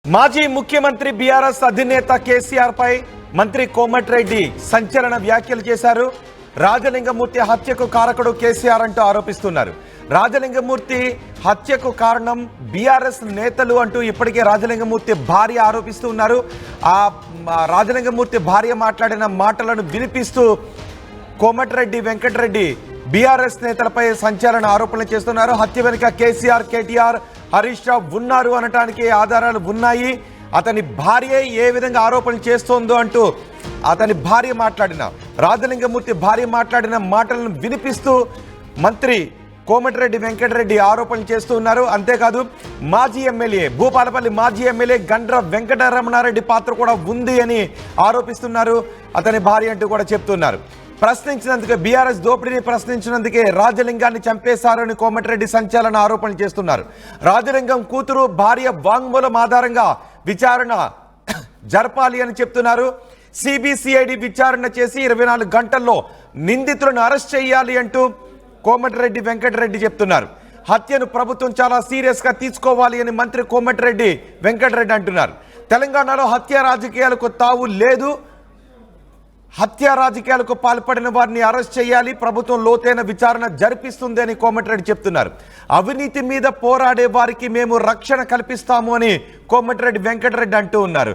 మాజీ ముఖ్యమంత్రి బీఆర్ఎస్ అధినేత కేసీఆర్ పై మంత్రి కోమటిరెడ్డి సంచలన వ్యాఖ్యలు చేశారు. రాజలింగమూర్తి హత్యకు కారకుడు కేసీఆర్ అంటూ ఆరోపిస్తున్నారు. రాజలింగమూర్తి హత్యకు కారణం బీఆర్ఎస్ నేతలు అంటూ ఇప్పటికే రాజలింగమూర్తి భార్య ఆరోపిస్తున్నారు. ఆ రాజలింగమూర్తి భార్య మాట్లాడిన మాటలను వినిపిస్తూ కోమటిరెడ్డి వెంకటరెడ్డి బీఆర్ఎస్ నేతలపై సంచలన ఆరోపణలు చేస్తున్నారు. హత్య వెనుక కేసీఆర్, కేటీఆర్, హరీష్ రావు ఉన్నారు అనటానికి ఆధారాలు ఉన్నాయి. అతని భార్య ఏ విధంగా ఆరోపణలు చేస్తోందో అంటూ అతని భార్య మాట్లాడిన రాజలింగమూర్తి భార్య మాట్లాడిన మాటలను వినిపిస్తూ మంత్రి కోమటిరెడ్డి వెంకటరెడ్డి ఆరోపణలు చేస్తూ ఉన్నారు. అంతేకాదు మాజీ ఎమ్మెల్యే భూపాలపల్లి మాజీ ఎమ్మెల్యే గండ్ర వెంకటరమణారెడ్డి పాత్ర కూడా ఉంది అని ఆరోపిస్తున్నారు అతని భార్య అంటూ కూడా చెప్తున్నారు. ప్రశ్నించినందుకే బీఆర్ఎస్ దోపిడీని ప్రశ్నించినందుకే రాజలింగాన్ని చంపేశారని కోమటిరెడ్డి సంచలన ఆరోపణలు చేస్తున్నారు. రాజలింగం కూతురు భార్య వాంగ్మూలం ఆధారంగా విచారణ జరపాలి అని చెప్తున్నారు. సిబిసిఐడి విచారణ చేసి 24 గంటల్లో నిందితులను అరెస్ట్ చేయాలి అంటూ కోమటిరెడ్డి వెంకటరెడ్డి చెప్తున్నారు. హత్యను ప్రభుత్వం చాలా సీరియస్గా తీసుకోవాలి అని మంత్రి కోమటిరెడ్డి వెంకటరెడ్డి అంటున్నారు. తెలంగాణలో హత్య రాజకీయాలకు తావు లేదు. హత్య రాజకీయాలకు పాల్పడిన వారిని అరెస్ట్ చేయాలి, ప్రభుత్వం లోతైన విచారణ జరిపిస్తుంది అని కోమటిరెడ్డి చెప్తున్నారు. అవినీతి మీద పోరాడే వారికి మేము రక్షణ కల్పిస్తాము అని కోమటిరెడ్డి వెంకటరెడ్డి అంటూ ఉన్నారు.